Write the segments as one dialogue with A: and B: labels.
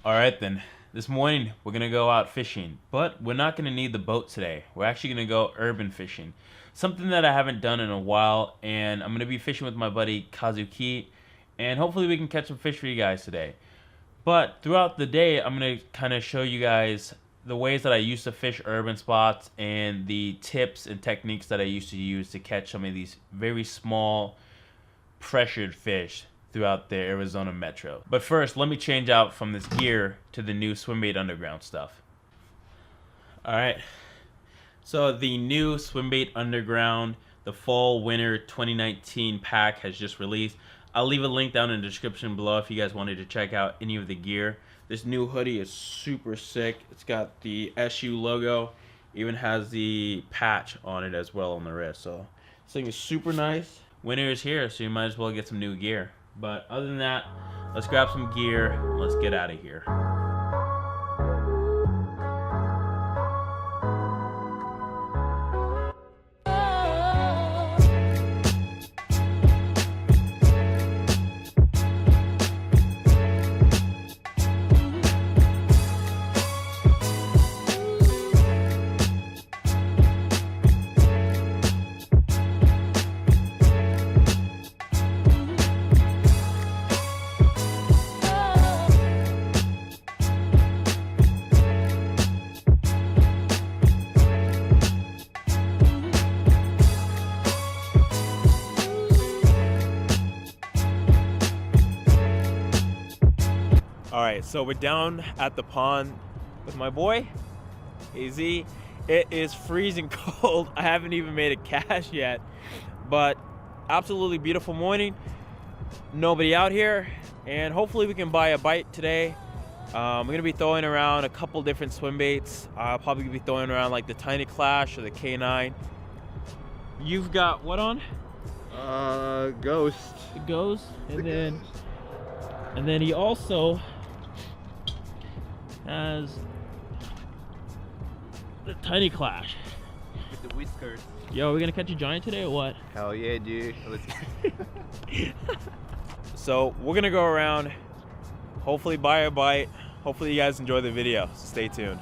A: Alright then, this morning we're gonna go out fishing, but we're not gonna need the boat today. We're actually gonna go urban fishing. Something that I haven't done in a while, and I'm gonna be fishing with my buddy Kazuki, and hopefully we can catch some fish for you guys today. But throughout the day, I'm gonna kind of show you guys the ways that I used to fish urban spots and the tips and techniques that I used to use to catch some of these very small pressured fish throughout the Arizona metro. But first, let me change out from this gear to the new Swimbait Underground stuff. Alright, so the new Swimbait Underground, the Fall Winter 2019 pack has just released. I'll leave a link down in the description below if you guys wanted to check out any of the gear. This new hoodie is super sick. It's got the SU logo, even has the patch on it as well on the wrist. So this thing is super nice. Winter is here, so you might as well get some new gear. But other than that, let's grab some gear and let's get out of here. Alright, so we're down at the pond with my boy, AZ. It is freezing cold. I haven't even made a cast yet, but absolutely beautiful morning. Nobody out here, and hopefully we can buy a bite today. We're going to be throwing around a couple different swim baits. I'll probably be throwing around like the Tiny Clash or the K9. You've got what on?
B: Ghost.
A: The Ghost, and then he also has the Tiny Clash
B: With the whiskers.
A: Yo, we're gonna catch a giant today or what?
B: Hell yeah, dude. Let's
A: So we're gonna go around, hopefully buy a bite. Hopefully you guys enjoy the video, so stay tuned.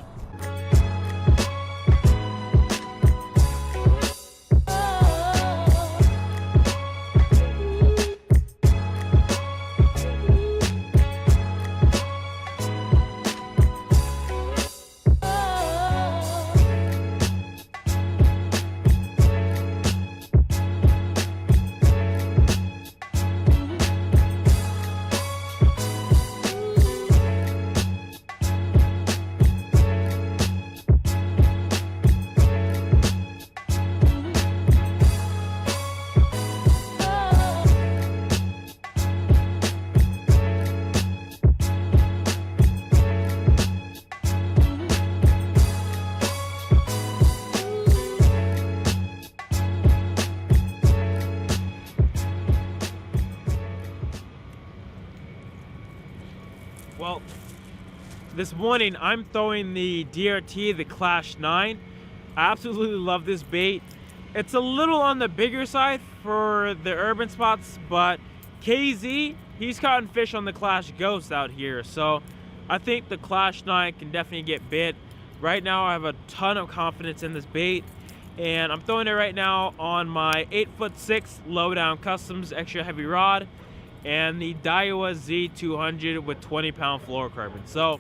A: Well, this morning I'm throwing the DRT, the Clash 9. I absolutely love this bait. It's a little on the bigger side for the urban spots, but KZ, he's caught fish on the Clash Ghost out here. So I think the Clash 9 can definitely get bit. Right now I have a ton of confidence in this bait, and I'm throwing it right now on my 8'6" Lowdown Customs extra heavy rod and the Daiwa Z200 with 20-pound fluorocarbon. So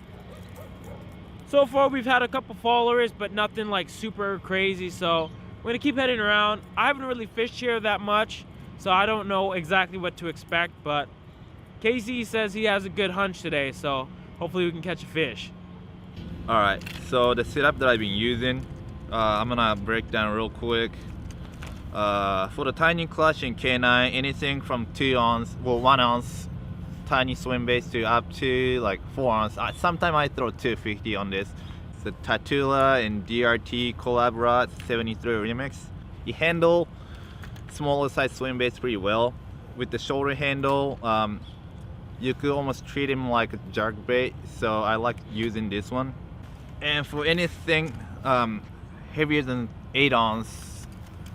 A: far we've had a couple followers, but nothing like super crazy, so we're gonna keep heading around. I haven't really fished here that much, so I don't know exactly what to expect, but Casey says he has a good hunch today, so hopefully we can catch a fish.
B: Alright, so the setup that I've been using, I'm gonna break down real quick. For the Tiny Clash and K9, anything from 2 ounce, well 1 ounce tiny swim baits to up to like 4 ounce. Sometimes I throw 250 on this. It's the Tatula and DRT collab rod 73 remix. You handle smaller size swim baits pretty well. With the shoulder handle, you could almost treat him like a jerk bait, so I like using this one. And for anything heavier than 8 ounce,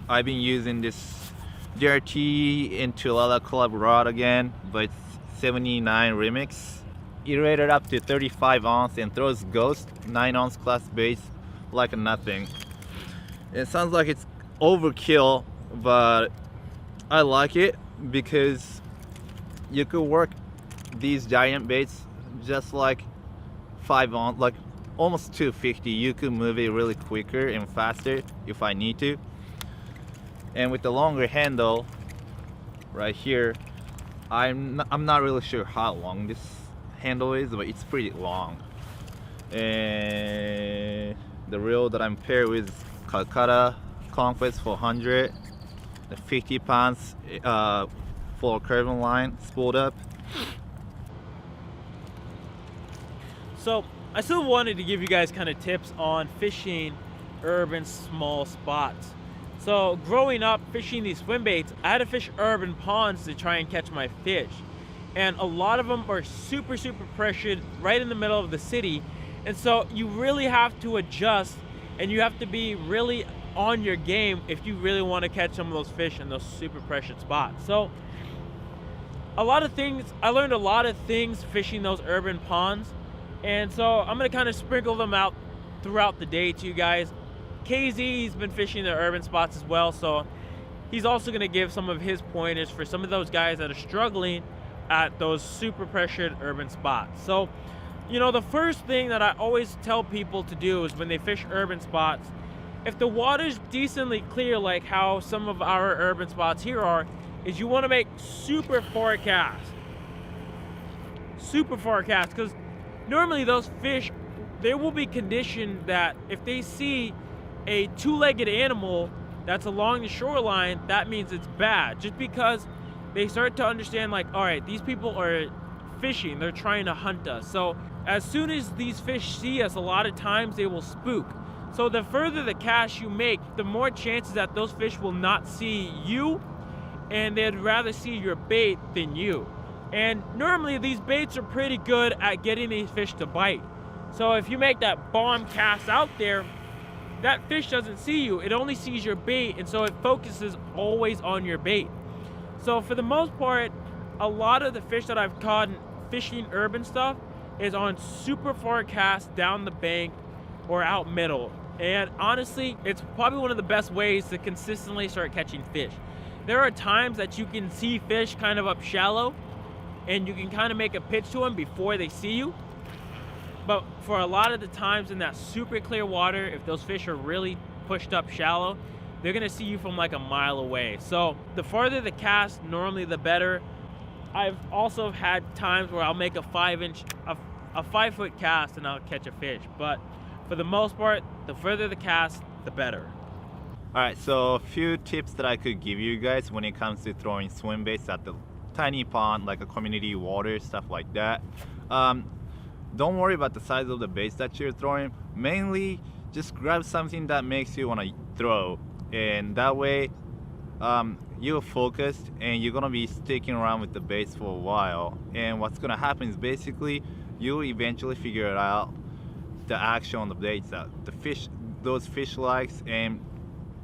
B: I've been using this DRT into Lala collab rod again, but it's 79 remix. it rated up to 35 ounce and throws ghost 9 ounce class baits like nothing. It sounds like it's overkill, but I like it because you could work these giant baits just like 5 ounce, like almost 250. You could move it really quicker and faster if I need to. And with the longer handle right here, I'm not really sure how long this handle is, but it's pretty long. And the reel that I'm paired with is Calcutta Conquest 400, the 50 pounds for curving line spooled up.
A: So I still wanted to give you guys kind of tips on fishing urban small spots. So growing up fishing these swim baits, I had to fish urban ponds to try and catch my fish. And a lot of them are super pressured right in the middle of the city. And so you really have to adjust and you have to be really on your game if you really want to catch some of those fish in those super pressured spots. So I learned a lot of things fishing those urban ponds. And so I'm gonna kind of sprinkle them out throughout the day to you guys. KZ's been fishing the urban spots as well, so he's also gonna give some of his pointers for some of those guys that are struggling at those super pressured urban spots. So, you know, the first thing that I always tell people to do is when they fish urban spots, if the water's decently clear like how some of our urban spots here are, is you wanna make super far casts. Super far casts, because normally those fish, they will be conditioned that if they see a two-legged animal that's along the shoreline, that means it's bad. Just because they start to understand like, all right, these people are fishing, they're trying to hunt us. So as soon as these fish see us, a lot of times they will spook. So the further the cast you make, the more chances that those fish will not see you and they'd rather see your bait than you. And normally these baits are pretty good at getting these fish to bite. So if you make that bomb cast out there, that fish doesn't see you, it only sees your bait, and so it focuses always on your bait. So for the most part, a lot of the fish that I've caught fishing urban stuff is on super far casts down the bank or out middle. And honestly, it's probably one of the best ways to consistently start catching fish. There are times that you can see fish kind of up shallow, and you can kind of make a pitch to them before they see you. But for a lot of the times in that super clear water, if those fish are really pushed up shallow, they're gonna see you from like a mile away. So the farther the cast, normally the better. I've also had times where I'll make a 5-foot cast and I'll catch a fish. But for the most part, the further the cast, the better.
B: Alright, so a few tips that I could give you guys when it comes to throwing swim baits at the tiny pond, like a community water, stuff like that. Don't worry about the size of the baits that you're throwing. Mainly, just grab something that makes you want to throw, and that way you're focused and you're gonna be sticking around with the baits for a while. And what's gonna happen is basically you'll eventually figure out the action on the baits that those fish likes, and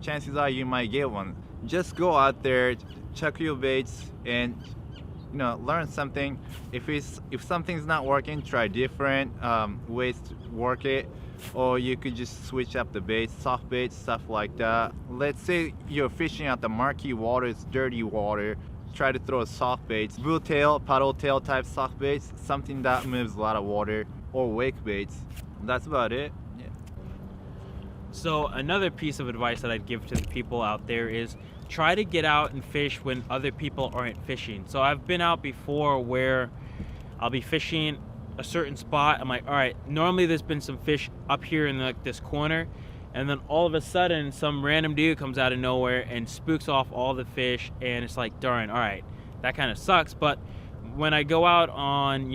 B: chances are you might get one. Just go out there, check your baits, and learn something. If something's not working, try different ways to work it, or you could just switch up the baits, soft baits, stuff like that. Let's say you're fishing at the murky water, it's dirty water, try to throw soft baits, blue tail, paddle tail type soft baits, something that moves a lot of water, or wake baits. That's about it. Yeah.
A: So another piece of advice that I'd give to the people out there is try to get out and fish when other people aren't fishing. So I've been out before where I'll be fishing a certain spot. I'm like, all right, normally there's been some fish up here in like this corner, and then all of a sudden some random dude comes out of nowhere and spooks off all the fish, and it's like, darn, all right, that kind of sucks. But when I go out on,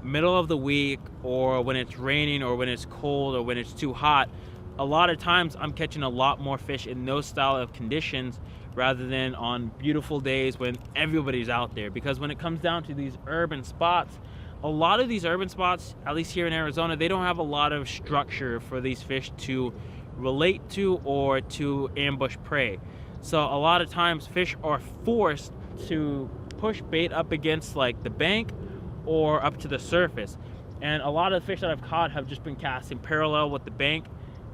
A: middle of the week, or when it's raining, or when it's cold, or when it's too hot, a lot of times I'm catching a lot more fish in those style of conditions rather than on beautiful days when everybody's out there. Because when it comes down to these urban spots, a lot of these urban spots, at least here in Arizona, they don't have a lot of structure for these fish to relate to or to ambush prey. So a lot of times fish are forced to push bait up against like the bank or up to the surface. And a lot of the fish that I've caught have just been casting parallel with the bank,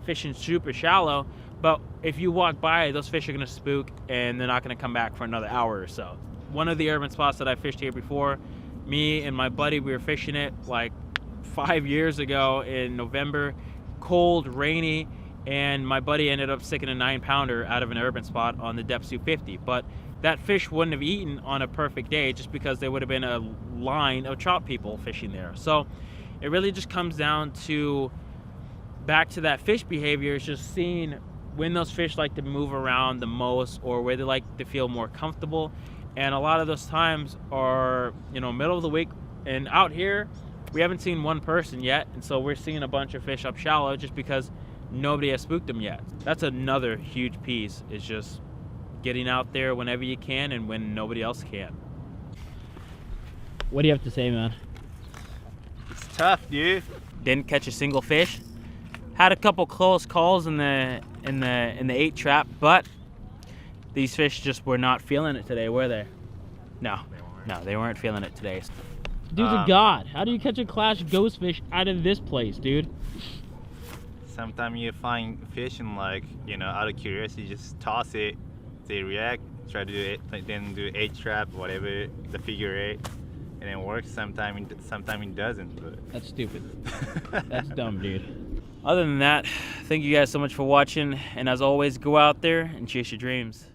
A: fishing super shallow. But if you walk by, those fish are gonna spook and they're not gonna come back for another hour or so. One of the urban spots that I fished here before, me and my buddy, we were fishing it like 5 years ago in November, cold, rainy, and my buddy ended up sticking a 9-pounder out of an urban spot on the depth 250. But that fish wouldn't have eaten on a perfect day just because there would have been a line of trout people fishing there. So it really just comes down to back to that fish behavior, is just seeing when those fish like to move around the most or where they like to feel more comfortable. And a lot of those times are, you know, middle of the week. And out here, we haven't seen one person yet. And so we're seeing a bunch of fish up shallow just because nobody has spooked them yet. That's another huge piece, is just getting out there whenever you can and when nobody else can. What do you have to say, man?
B: It's tough, dude.
A: Didn't catch a single fish. Had a couple close calls in the 8 trap, but these fish just were not feeling it today, were they? No, they weren't feeling it today. Dude's a god. How do you catch a clash ghost fish out of this place, dude?
B: Sometimes you find fish and, like, you know, out of curiosity, just toss it. They react, try to do it, then do 8 trap, whatever, the figure 8, and it works. Sometimes it doesn't. But
A: That's stupid. That's dumb, dude. Other than that, thank you guys so much for watching, and as always, go out there and chase your dreams.